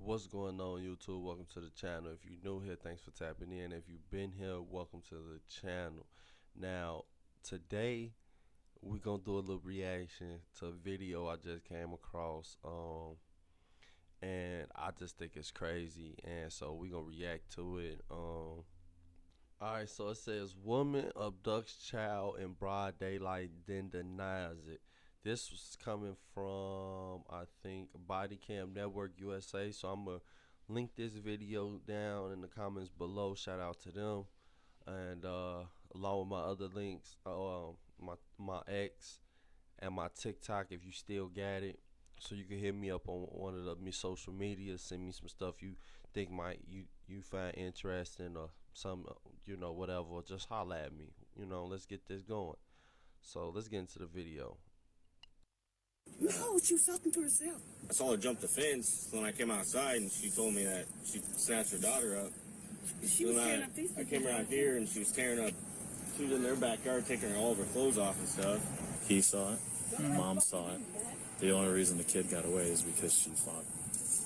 What's going on, YouTube? Welcome to the channel. If you're new here, thanks for tapping in. If you've been here, welcome to the channel. Now, today we're gonna do a little reaction to a video I just came across, and I just think it's crazy, and so we're gonna react to it. All right, so it says woman abducts child in broad daylight, then denies it. This was coming from, I think, Body Cam Network USA. So I'm gonna link this video down in the comments below. Shout out to them, and along with my other links, my X and my TikTok if you still got it. So you can hit me up on one of me social media. Send me some stuff you think might you find interesting or some whatever. Just holla at me. Let's get this going. So let's get into the video. No, she was talking to herself. I saw her jump the fence when I came outside, and she told me that she snatched her daughter up. She was tearing up these I came around here, and she was tearing up. She was in their backyard taking all of her clothes off and stuff. He saw it. Mom saw it. The only reason the kid got away is because she fought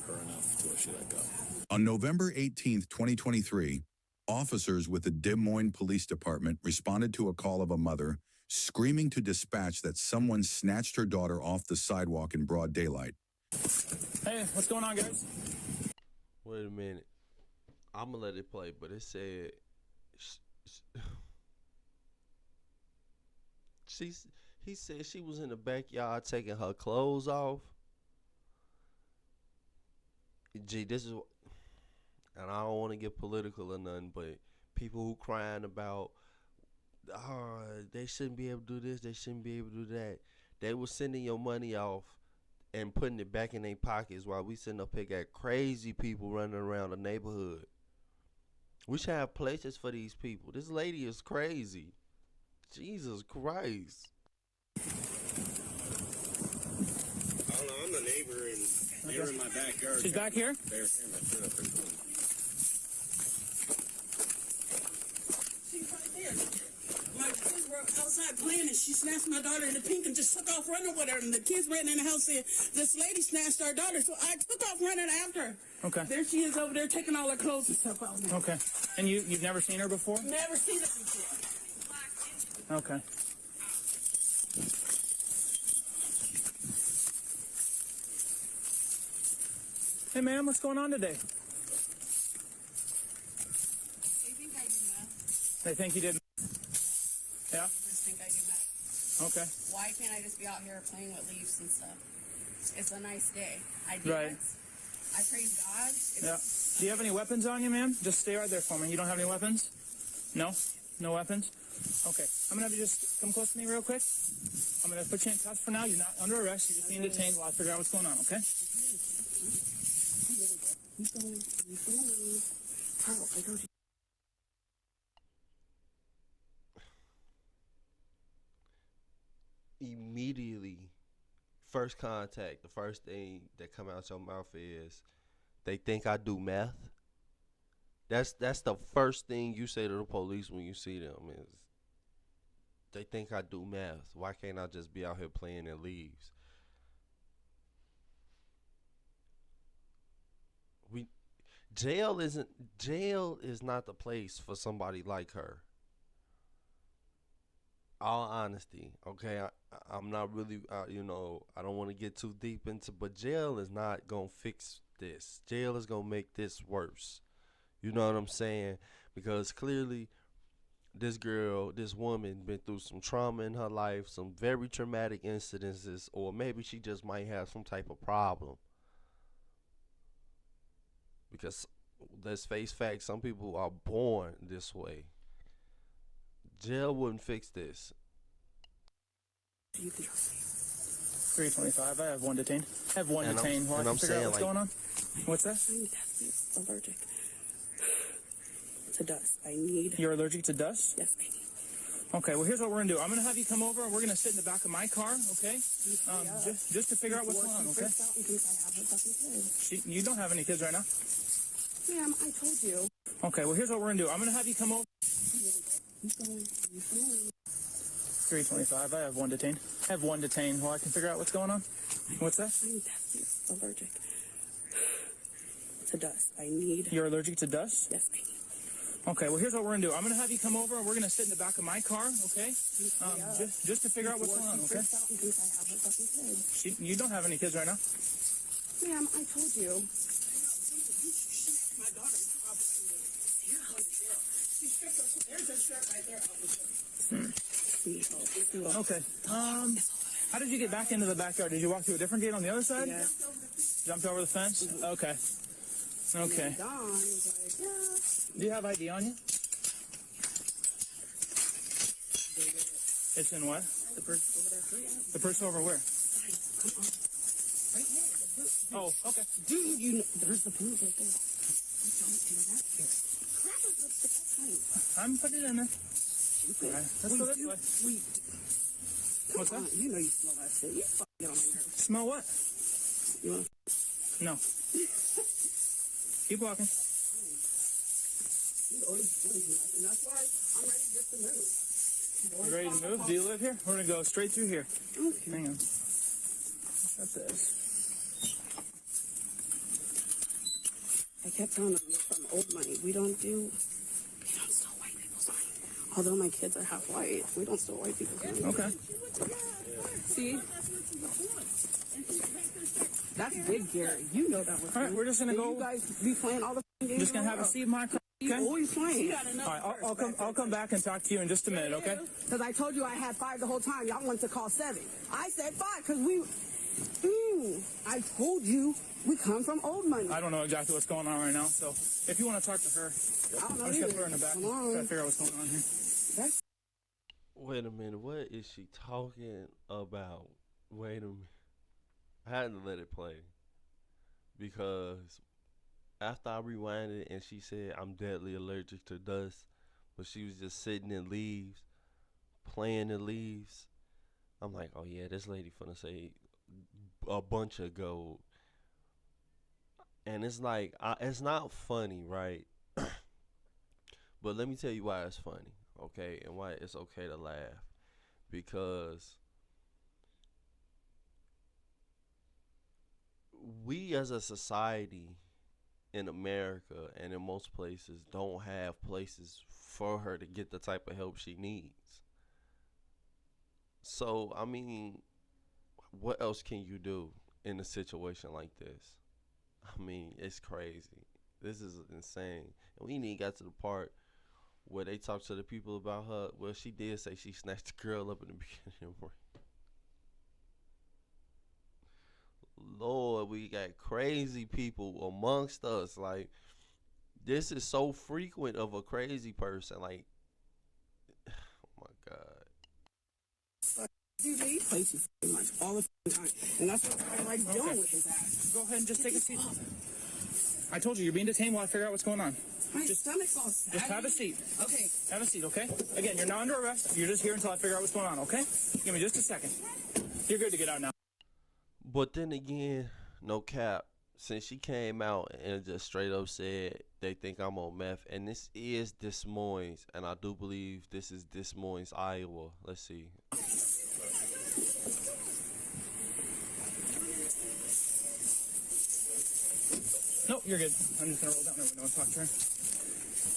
her enough to where she let go. On November 18th, 2023, officers with the Des Moines Police Department responded to a call of a mother screaming to dispatch that someone snatched her daughter off the sidewalk in broad daylight. Hey, what's going on, guys? Wait a minute. I'm gonna let it play, but it said he said she was in the backyard taking her clothes off. Gee, this is, and I don't want to get political or nothing, but people who crying about, they shouldn't be able to do this, they shouldn't be able to do that. They were sending your money off and putting it back in their pockets while we sitting up here got crazy people running around the neighborhood. We should have places for these people. This lady is crazy. Jesus Christ. I don't know. I'm the neighbor, and they were in my backyard. She's back here? They were tearing my shit up. She's right there. My kids were outside playing, and she snatched my daughter in the pink and just took off running with her. And the kids ran in the house saying, this lady snatched our daughter. So I took off running after her. Okay. There she is over there taking all her clothes and stuff out. Okay. And you've never seen her before? Never seen her before. Okay. Hey, ma'am, what's going on today? They think I do meth. They think you did. Yeah? They just think I do meth. Okay. Why can't I just be out here playing with leaves and stuff? It's a nice day. I dance. Right. I praise God. Yeah. Do you have any weapons on you, ma'am? Just stay right there for me. You don't have any weapons? No? No weapons? Okay. I'm going to have you just come close to me real quick. I'm going to put you in cuffs for now. You're not under arrest. You're just being detained while I figure out what's going on, okay? He's going. How? I told you. Immediately, first contact, the first thing that come out your mouth is, they think I do meth. That's the first thing you say to the police when you see them is, they think I do meth. Why can't I just be out here playing in leaves? Jail is not the place for somebody like her. All honesty, okay, I'm not really, I don't want to get too deep into, but jail is not gonna fix this. Jail is gonna make this worse. You know what I'm saying? Because clearly, this woman, been through some trauma in her life, some very traumatic incidences, or maybe she just might have some type of problem. Because let's face facts, some people are born this way. Jail wouldn't fix this. 325. I have one detained. I have one detained. Well, I can figure out what's going on. What's that? I'm allergic to dust. I need. You're allergic to dust? Yes, I need. Okay, well, here's what we're going to do. I'm going to have you come over, and we're going to sit in the back of my car, okay? Just to figure out what's going on, okay? You don't have any kids right now? Ma'am, I told you. Okay, well, here's what we're going to do. I'm going to have you come over. He's going. 325. I have one detained. I have one detained. Well, I can figure out what's going on. What's that? I'm allergic to dust. I need. You're allergic to dust? Yes, I need. Okay, well, here's what we're going to do. I'm going to have you come over, and we're going to sit in the back of my car, okay? Just to figure out what's going on, okay? Freaks out and thinks I have a fucking kid. You don't have any kids right now? Ma'am, I told you. Okay. How did you get back into the backyard? Did you walk through a different gate on the other side? Yeah. Jumped over the fence? Okay. Okay. Don was like, yeah. Do you have ID on you? It's in what? The person over there hurry up. The person over where? Right here. The proof. Oh, okay. Dude, you know, there's the proof right there. Don't do that here. Crap is lipstick. That's fine. I'm putting it in there. Stupid. Alright, let's go this way. What's Come that? on, you know you smell that shit. You fucking get on my nerves. Smell what? You want No. Keep walking. you always doing nothing. That's why I'm ready just to move. You ready to move? Do you live here? We're going to go straight through here. Okay. Hang on. What's this? I kept telling them we're from old money. We don't steal white people's money. Although my kids are half white, we don't steal white people's money. Okay. See? That's big, Gary. You know that was All right, we're just gonna go. You guys be playing all the games. Just going to have a seat in my car. You Okay? always playing. All right, I'll come back and talk to you in just a minute, okay? Because I told you I had 5 the whole time. Y'all wanted to call 7. I said 5 because I told you we come from old money. I don't know exactly what's going on right now, so if you want to talk to her, I don't know I'm just going to put her in the back. Come Try to on. figure out what's going on here. That's Wait a minute, what is she talking about? Wait a minute. I had to let it play. Because after I rewinded and she said I'm deadly allergic to dust, but she was just sitting in leaves, playing in leaves. I'm like, oh yeah, this lady finna say a bunch of gold. And it's like, it's not funny, right? But let me tell you why it's funny, okay? And why it's okay to laugh. Because we as a society in America and in most places don't have places for her to get the type of help she needs. So, I mean, what else can you do in a situation like this? I mean, it's crazy. This is insane. And we ain't even got to the part where they talk to the people about her. Well, she did say she snatched the girl up in the beginning. Lord, we got crazy people amongst us. Like, this is so frequent of a crazy person. Like, oh my God. dude, he plays you fucking much all the fucking time. And that's what I like doing with his ass. Go ahead and just take a seat. I told you, you're being detained while I figure out what's going on. My stomach's all sad. Just have a seat. Okay. Have a seat, okay? Again, you're not under arrest. You're just here until I figure out what's going on, okay? Give me just a second. You're good to get out now. But then again, no cap, since she came out and just straight up said they think I'm on meth, and this is Des Moines, and I do believe this is Des Moines, Iowa. Let's see. No, you're good. I'm just gonna roll down the window and talk to her.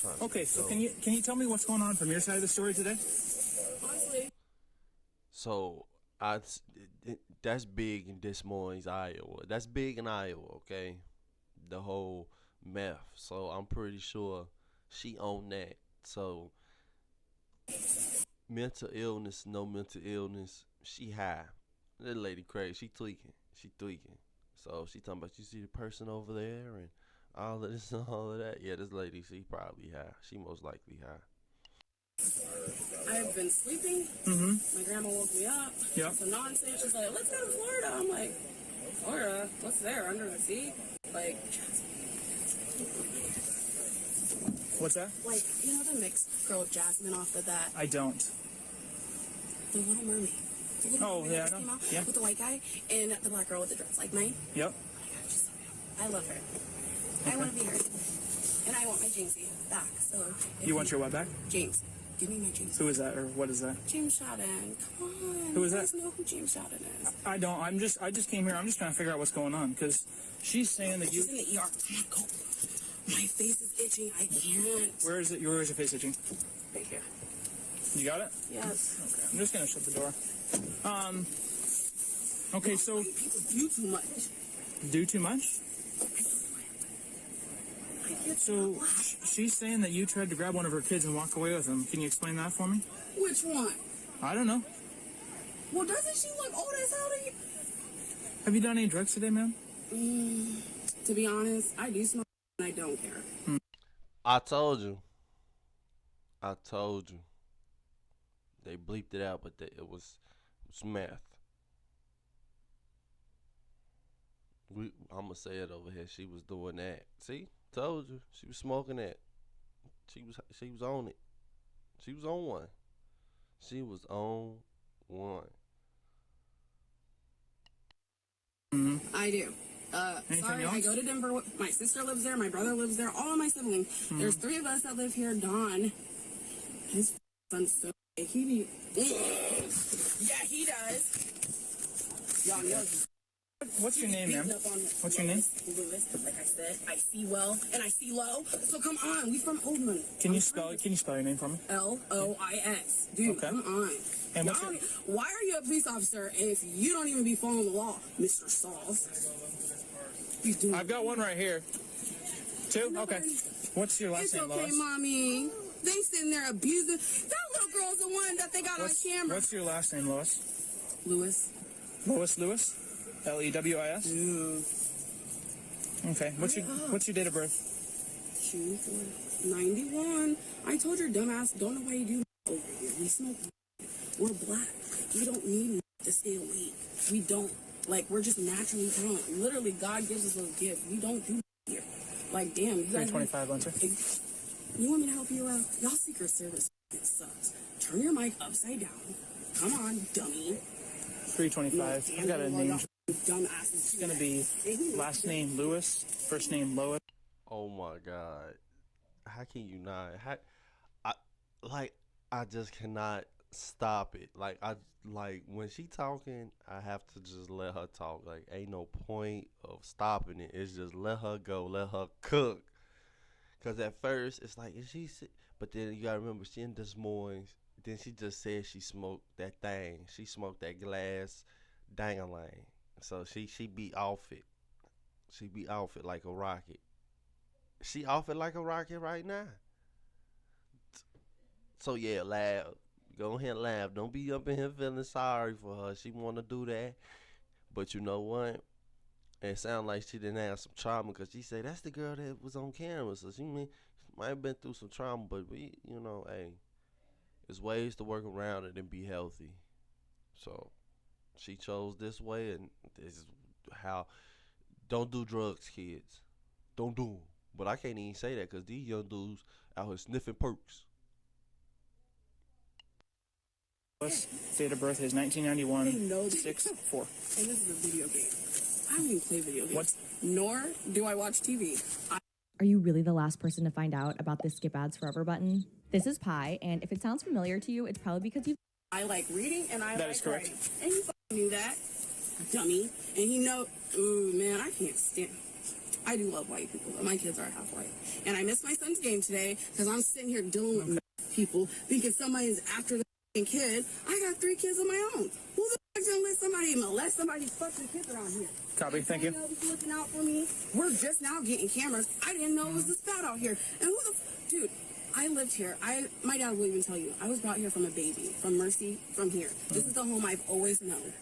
Trying to Okay, so go. can you tell me what's going on from your side of the story today? So that's big in Des Moines, Iowa. That's big in Iowa, okay? The whole meth. So I'm pretty sure she owned that. So mental illness, no mental illness, she high. That lady crazy. She tweaking. So she talking about, you see the person over there and all of this and all of that. Yeah, this lady, she probably high. She most likely high. I've been sleeping. My grandma woke me up. Yep. Some nonsense. She's like, let's go to Florida. I'm like, Florida? What's there? Under the sea? Like, What's that? you know the mixed girl Jasmine off of that? I don't. The Little Mermaid. The Little Oh, Mermaid yeah, that I just know. came out Yeah. with the white guy and the black girl with the dress, like mine. Yep. She's so beautiful. I love her. I want to be her. And I want my Jamesy back. So if You want your what back? James. Give me my James. Who is that, or what is that? James Shadden. Come on. Who is you that? guys know who James Shadden is. I don't. I just came here. I'm just trying to figure out what's going on because she's saying that you. She's in the ER. Come on, go. My face is itching. I can't. Where is it? Where is your face itching? Right here. You got it? Yes. Okay. I'm just gonna shut the door. Okay, so People do too much. do too much. I get So black. she's saying that you tried to grab one of her kids and walk away with him. Can you explain that for me? Which one? I don't know. Well, doesn't she look old as hell to you? Have you done any drugs today, ma'am? To be honest, I do smoke and I don't care. I told you. I told you. They bleeped it out, but it was meth. I'm gonna say it over here. She was doing that. See, told you. She was smoking that. She was on it. She was on one. She was on one. I do. Anything Sorry, else? I go to Denver. My sister lives there. My brother lives there. All of my siblings. There's 3 of us that live here. Don, his son's so he be. Yeah, he does. Y'all know. What's your name, ma'am? What's your name? Lewis. Like I said, I see well and I see low. So come on, we from Oldman. Can you spell your name for me? Lois. Dude, Okay. come on. And what's Y'all your- why are you a police officer if you don't even be following the law, Mr. Sauls? You do. I've got one right here. 2? Okay. What's your last It's name, okay, Lois? Mommy. They sitting there abusing. That little girl's the one that they got on camera. What's your last name, Lois? Lewis. Lois Lewis? Lewis? Okay. What's your date of birth? June 4th, 91. I told your dumbass, don't know why you do over here. We smoke. We're black. We don't need to stay awake. We don't. Like, we're just naturally talented. Literally, God gives us a gift. We don't do here. Like, damn. You guys 325, Lunter. You want me to help you out? Y'all Secret Service it sucks. Turn your mic upside down. Come on, dummy. 325. I've got a name. Dumbasses. It's gonna be last name Lewis, first name Lois. Oh my God. How can you not? I just cannot stop it. Like when she talking, I have to just let her talk. Like ain't no point of stopping it. It's just let her go, let her cook. Cause at first it's like, is she sick? But then you gotta remember she in Des Moines. Then she just said she smoked that thing. She smoked that glass dang-a-lang. So she be off it. She be off it like a rocket. She off it like a rocket right now. So yeah, laugh. Go ahead and laugh. Don't be up in here feeling sorry for her. She want to do that. But you know what? It sounded like she didn't have some trauma because she said that's the girl that was on camera. So she might have been through some trauma. But we, hey, there's ways to work around it and be healthy. So she chose this way, and this is how. Don't do drugs, kids. Don't do them. But I can't even say that because these young dudes out here sniffing perks. Date of birth is 1991, 6/4. And this is a video game. I don't even play video games. What? Nor do I watch TV. Are you really the last person to find out about the Skip Ads Forever button? This is Pi, and if it sounds familiar to you, it's probably because you've I like reading and I That like is correct. writing. And you fucking knew that, dummy. And he know, ooh, man, I can't stand. I do love white people, but my kids are half white. And I missed my son's game today because I'm sitting here dealing with people thinking somebody's after the fucking kid. I got 3 kids of my own. Who the fuck's gonna let somebody molest somebody's fucking kids around here? Copy, thank you. Nobody's looking out for me. We're just now getting cameras. I didn't know it was this bad out here. And who the dude? I lived here. My dad will even tell you. I was brought here from a baby, from Mercy, from here. This is the home I've always known.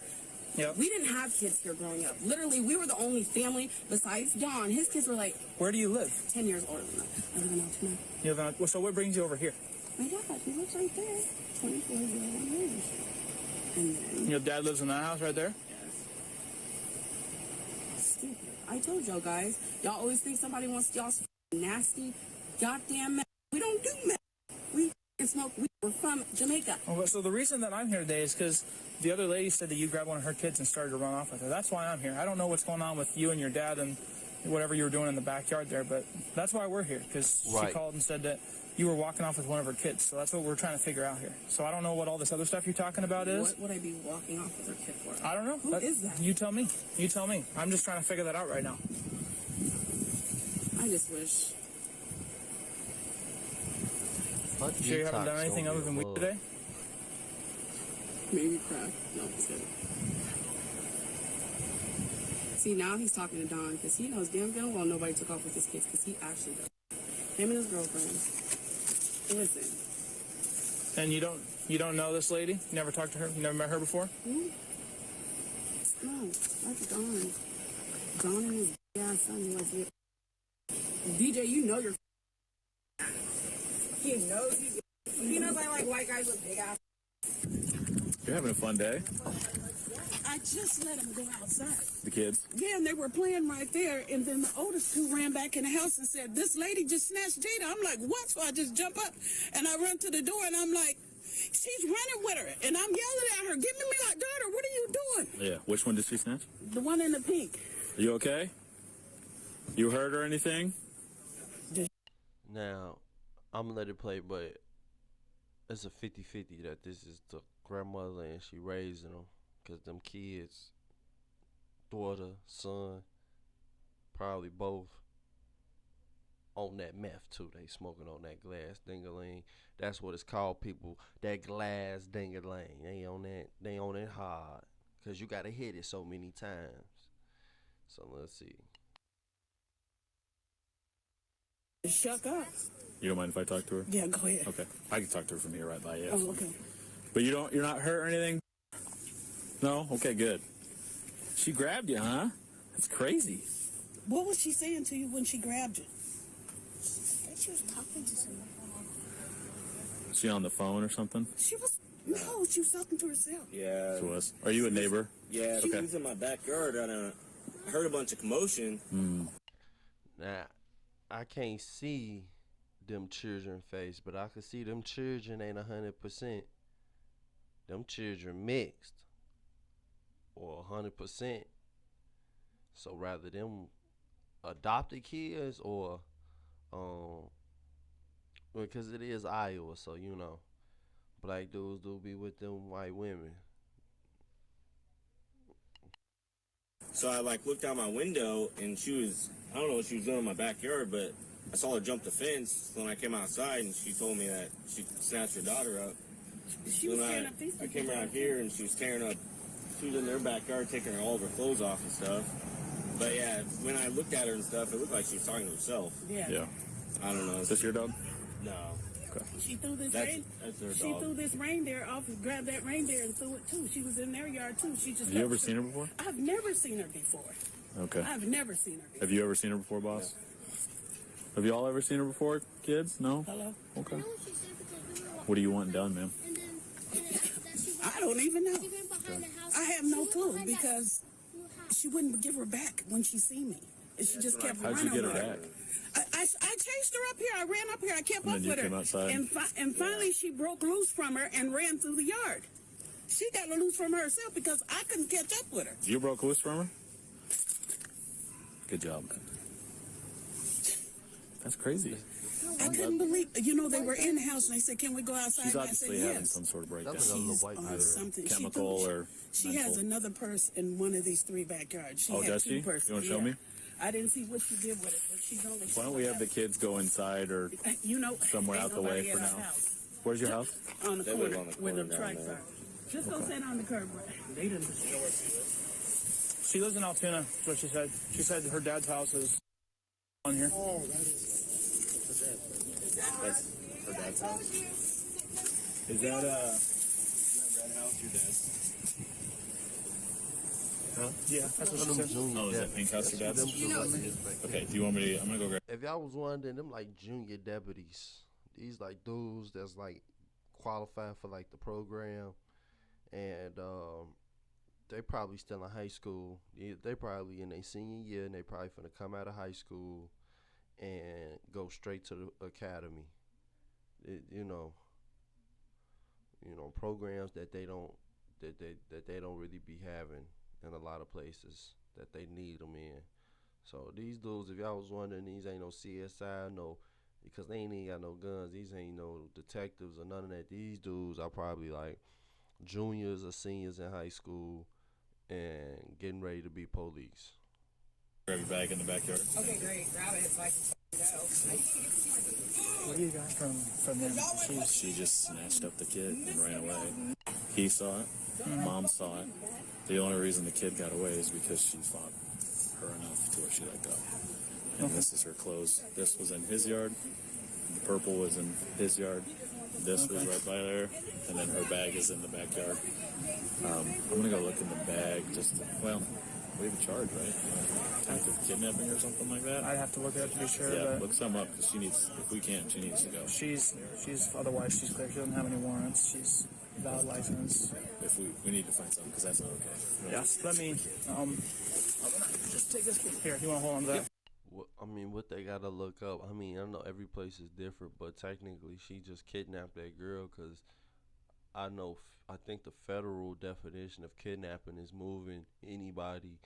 Yep. We didn't have kids here growing up. Literally, we were the only family besides Don. His kids were like Where do you live? 10 years older than us. I live in Altoona. You live in, so what brings you over here? My dad, he lives right there. 24 years old. And then, Your dad lives in that house right there? stupid. I told y'all guys, y'all always think somebody wants y'all's nasty goddamn meth. We don't do meth. We can smoke weed. We're from Jamaica. Oh, so the reason that I'm here today is because the other lady said that you grabbed one of her kids and started to run off with her. That's why I'm here. I don't know what's going on with you and your dad and whatever you were doing in the backyard there, but that's why we're here, because she Right. called and said that you were walking off with one of her kids. So that's what we're trying to figure out here. So I don't know what all this other stuff you're talking about is. What would I be walking off with her kid for? I don't know. Who is that? You tell me. You tell me. I'm just trying to figure that out right now. I just wish. You sure you haven't done anything other than weed today? Maybe crack. No, I'm kidding. See, now he's talking to Don because he knows damn well nobody took off with his kids because he actually does. Him and his girlfriend. Listen. And you don't know this lady? You never talked to her? You never met her before? No, that's Don. Don and his ass son he was with. DJ, you know you're. He knows he knows I like white guys with big ass. You're having a fun day. I just let him go outside. The kids. Yeah, and they were playing right there, and then the oldest two ran back in the house and said, "This lady just snatched Jada." I'm like, "What?" So I just jump up and I run to the door, and I'm like, "She's running with her," and I'm yelling at her, "Give me my daughter! What are you doing?" Yeah. Which one did she snatch? The one in the pink. Are you okay? You hurt or anything? Now, I'm gonna let it play, but it's a 50-50 that this is the grandmother and she raising them, cause them kids, daughter, son, probably both on that meth too. They smoking on that glass dingaling. That's what it's called, people. That glass dingaling. They on that. They on it hard, cause you gotta hit it so many times. So let's see. Shut up. You don't mind if I talk to her? Yeah, go ahead. Okay. I can talk to her from here right by you. Oh, okay. But you're not hurt or anything? No? Okay, good. She grabbed you, huh? That's crazy. What was she saying to you when she grabbed you? She was talking to someone. Is she on the phone or something? She was talking to herself. Yeah. She was. Are you a neighbor? Yeah, Okay. she was in my backyard and I heard a bunch of commotion. Now, I can't see them children face, but I can see them children ain't 100%. Them children mixed or 100%. So rather them adopted kids or because it is Iowa, so you know, black dudes do be with them white women. So I looked out my window and she was, I don't know what she was doing in my backyard, but I saw her jump the fence when I came outside and she told me that she snatched her daughter up. She was Then tearing up these I came around here and she was tearing up, she was in their backyard taking all of her clothes off and stuff. But yeah, when I looked at her and stuff, it looked like she was talking to herself. Yeah. Yeah. I don't know. Is this your dog? No. She threw this That's her She dog. threw this reindeer off and grabbed that reindeer and threw it too. She was in their yard too. She just. Have you ever seen her before? I've never seen her before. Okay. I've never seen her before. Have you ever seen her before, boss? Have you all ever seen her before, kids? No? Hello? Okay. What do you want done, ma'am? I don't even know. I have no clue because she wouldn't give her back when she see me. And she just kept How'd running you get her with back? I chased her up here. I ran up here. I kept And up then you with her. came outside? And finally she broke loose from her and ran through the yard. She got loose from herself because I couldn't catch up with her. You broke loose from her? Good job. That's crazy. I couldn't believe, you know, they were in the house and they said, "Can we go outside?" She's And I said, obviously having "Yes." some sort of breakdown. That was on the She's white on girl. something. Chemical or she has mental? another purse in one of these three backyards. She Oh, had does two she? purses. You wanna show yeah. me? I didn't see what she did with it, but she's only. Why don't we have the kids go inside or You know, somewhere ain't out the way nobody for at our now? house. Where's your house? On the They corner, live on the where the corner down trikes there. are. Just go sit on the curb. They didn't. She lives in Altoona, is what she said. She said her dad's house is on here. That's her dad's house. Is that red house your dad's? Yeah, that's what she said. Oh, is that pink house your dad's? Okay, do you want me to? I'm gonna go grab. If y'all was wondering, them like junior deputies, these like dudes that's like qualified for like the program, and they probably still in high school. They probably in their senior year, and they probably finna come out of high school and go straight to the academy. You know, programs that they don't really be having in a lot of places that they need them in. So these dudes, if y'all was wondering, these ain't no CSI, no, because they ain't even got no guns. These ain't no detectives or none of that. These dudes are probably like juniors or seniors in high school and getting ready to be police. Grab your bag in the backyard. Okay, great. Grab it so I can go. What do you got from them? She just snatched up the kid and ran away. He saw it. Mom saw it. The only reason the kid got away is because she fought her enough to where she let go. And this is her clothes. This was in his yard. The purple was in his yard. This was right by there. And then her bag is in the backyard. I'm going to go look in the bag just to, well, we have a charge, right? Attempted kidnapping or something like that? I'd have to look it up to be sure. Yeah, but look some up because she needs, if we can, she needs to go. she's otherwise she's clear. She doesn't have any warrants. She's valid license. If we need to find something because that's not okay. Yes. Let me just take this here. You want to hold on to that? What they gotta look up. I mean, I know every place is different, but technically, she just kidnapped that girl. Cause I think the federal definition of kidnapping is moving anybody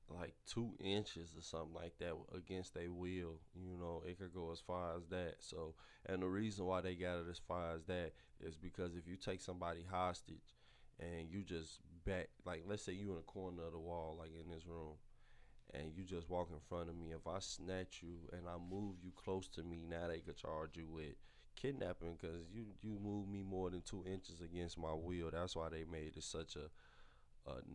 like 2 inches or something like that against their will. You know, it could go as far as that. So, and the reason why they got it as far as that is because if you take somebody hostage and you just back, like let's say you in a corner of the wall, like in this room, and you just walk in front of me, if I snatch you and I move you close to me, now they could charge you with kidnapping because you move me more than 2 inches against my will. That's why they made it such a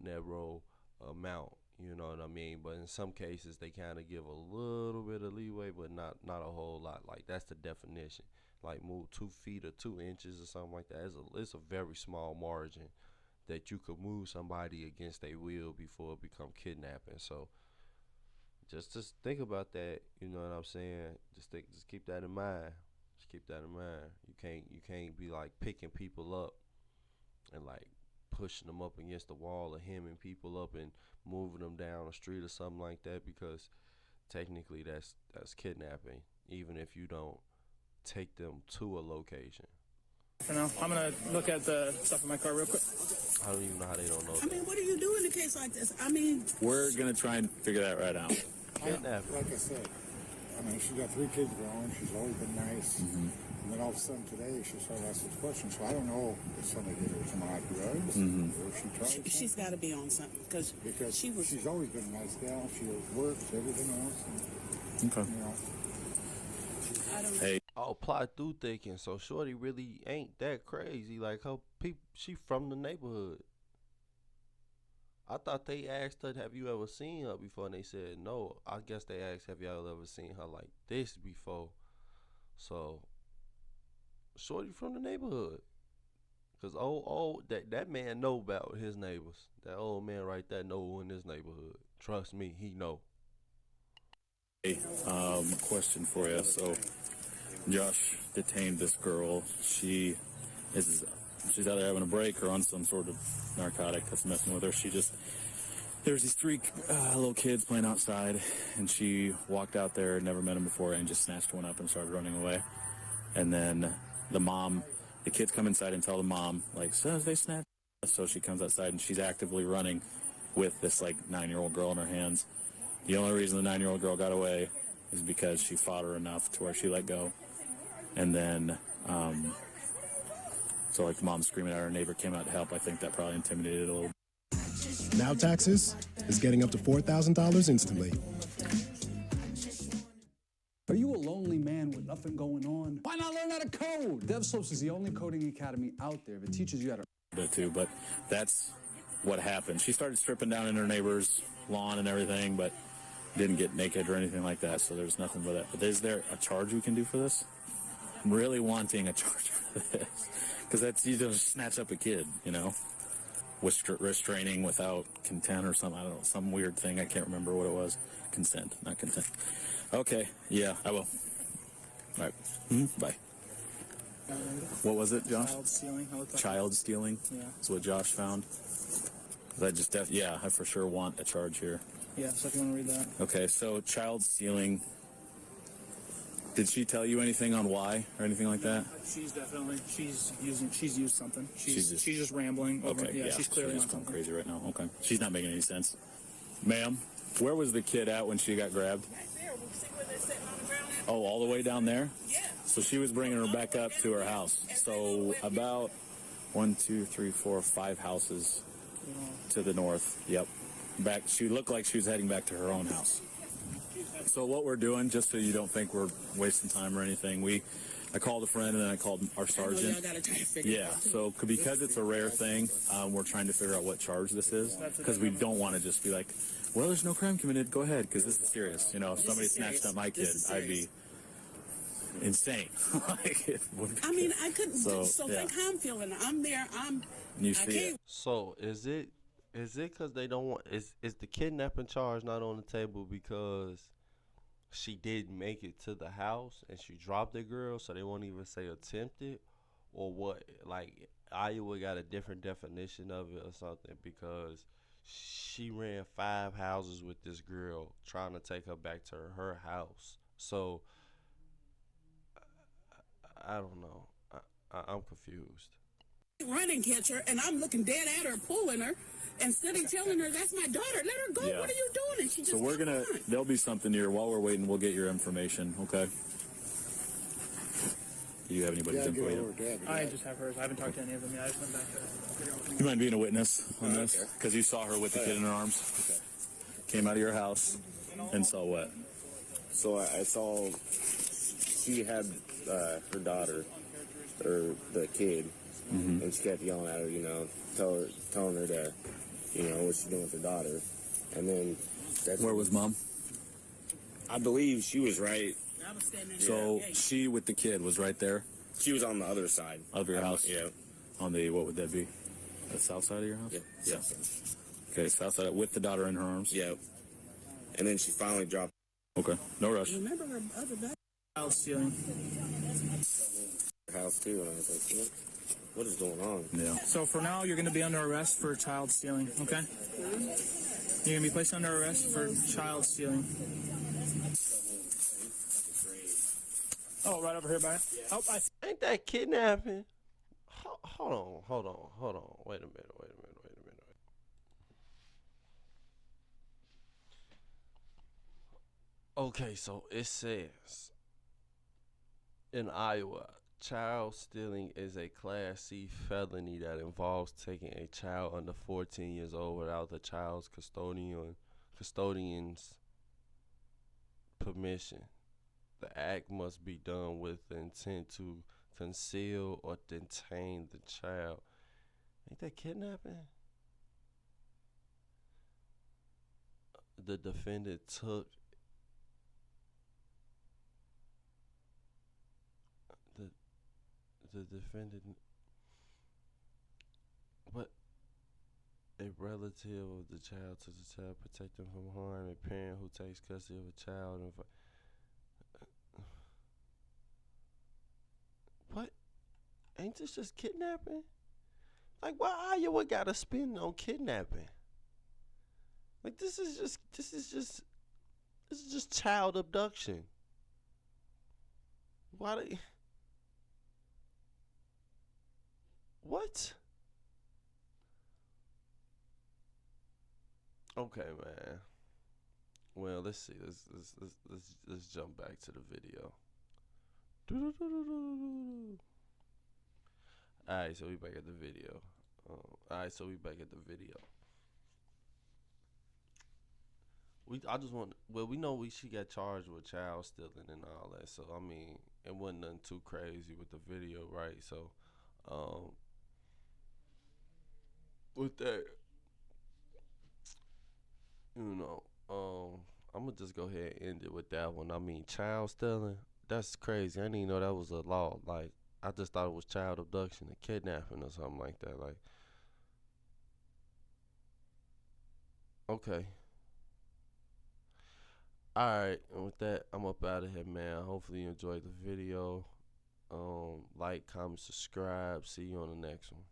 narrow amount, you know what I mean? But in some cases they kind of give a little bit of leeway, but not a whole lot. Like that's the definition. Like move 2 feet or 2 inches or something like that. It's a very small margin that you could move somebody against their will before it become kidnapping. So just think about that, you know what I'm saying? Just keep that in mind. Just keep that in mind. You can't be like picking people up and like pushing them up against the wall or hemming people up and moving them down the street or something like that, because technically that's kidnapping, even if you don't take them to a location. For now, I'm gonna look at the stuff in my car real quick. I don't even know how they don't know I mean, what do you do in a case like this? I mean, We're going to try and figure that right out. kidnapping. Like I said, I mean, she's got 3 kids growing. She's always been nice. And then all of a sudden today, she started asking questions. So I don't know if somebody gave her some odd drugs or if she tried something. she's got to be on something because she's always been a nice gal. She works, everything else. And, Okay. you know, I don't know. Hey, Oh, plot through thinking. So Shorty really ain't that crazy. Like her people, she from the neighborhood. I thought they asked her, "Have you ever seen her before?" And they said no. I guess they asked, "Have y'all ever seen her like this before?" So Shorty from the neighborhood. Cause that man know about his neighbors. That old man right there know in his neighborhood. Trust me, he know. hey, question for you. So, Josh detained this girl. She's either having a break or on some sort of narcotic that's messing with her. There's these 3 little kids playing outside, and she walked out there, never met them before, and just snatched one up and started running away. And then the kids come inside and tell the mom, like, so they snatched. So she comes outside, and she's actively running with this, like, 9-year-old girl in her hands. The only reason the 9-year-old girl got away is because she fought her enough to where she let go. And then, so like the mom screaming at her neighbor came out to help. I think that probably intimidated a little. Now Taxes is getting up to $4,000 instantly. Are you a lonely man with nothing going on? Why not learn how to code? DevSlopes is the only coding academy out there that teaches you how to... Bit too, but that's what happened. She started stripping down in her neighbor's lawn and everything, but didn't get naked or anything like that, so there's nothing but that. But is there a charge we can do for this? I'm really wanting a charge for this, because that's, you just snatch up a kid, you know, with restraining without content or something. I don't know, some weird thing. I can't remember what it was. Consent, not content. Okay, yeah, I will. All right, bye. What was it, Josh? Child stealing. Child stealing? Yeah. That's what Josh found. I for sure want a charge here. Yeah, so if you want to read that. Okay, so child stealing. Did she tell you anything on why or anything like that? She's used something. She's just rambling over. Okay, Yeah, she's clearly she's on going something. crazy right now. Okay, she's not making any sense. Ma'am, Where was the kid at when she got grabbed? Right there. See where they're sitting on the ground at? Oh, all the way down there? Yeah. So she was bringing her back up to her house. So about 1, 2, 3, 4, 5 houses to the north. Yep. Back. She looked like she was heading back to her own house. So what we're doing, just so you don't think we're wasting time or anything, I called a friend and then I called our sergeant. Y'all gotta try to figure it Yeah, out, too. so because it's a rare thing, we're trying to figure out what charge this is, because we don't want to just be like, well, there's no crime committed, go ahead, because this is serious. You know, if somebody snatched up my kid, I'd be insane. Like, it would be I mean, I couldn't. So, So yeah. think how I'm feeling. I'm there. You I see can't. it. So is it because they don't want is the kidnapping charge not on the table because she didn't make it to the house and she dropped the girl, so they won't even say attempted, or what? Like Iowa got a different definition of it or something because she ran 5 houses with this girl trying to take her back to her house. So I don't know. I'm confused. Run and catch her, and I'm looking dead at her, pulling her, instead of telling her that's my daughter. Let her go. Yeah. What are you doing? And she just. So we're come gonna. on. There'll be something here while we're waiting. We'll get your information. Okay. Do you have anybody's info yet? I just have hers. I haven't talked to any of them yet. I just went back there. You mind being a witness on this? Because you saw her with the kid in her arms. Okay. Came out of your house and saw what? So I saw she had her daughter, or the kid, and she kept yelling at her, you know, telling her to, you know, what she's doing with her daughter. And then Where was mom? I believe she was right. I was standing there. So she with the kid was right there She was on the other side of your house. Yeah. On the, what would that be? The south side of your house? Yeah. Okay, south side with the daughter in her arms. Yeah. And then she finally dropped Okay, no rush. Remember her other daughter? Child stealing. her house too, and I was like, what is going on? Yeah. So for now, you're going to be under arrest for child stealing, okay? You're going to be placed under arrest for child stealing. Oh, right over here, by it. Oh, I see. Ain't that kidnapping? Hold on. Wait a minute. Okay, so it says in Iowa, child stealing is a Class C felony that involves taking a child under 14 years old without the child's custodian's permission. The act must be done with the intent to conceal or detain the child. Ain't that kidnapping? The defendant took the defendant, but a relative of the child to the child, protect them from harm. A parent who takes custody of a child and what? Ain't this just kidnapping? Like, why Iowa got to spin on kidnapping? Like, this is just child abduction. Why they? What? Okay, man. Well, let's see. Let's jump back to the video. Alright, so we back at the video. We know she got charged with child stealing and all that. So I mean, it wasn't nothing too crazy with the video, right? So, with that, you know, I'm gonna just go ahead and end it with that one. I mean, child stealing, that's crazy. I didn't even know that was a law. Like, I just thought it was child abduction and kidnapping or something like that. Like, okay. Alright, and with that, I'm up out of here, man. Hopefully you enjoyed the video. Like, comment, subscribe. See you on the next one.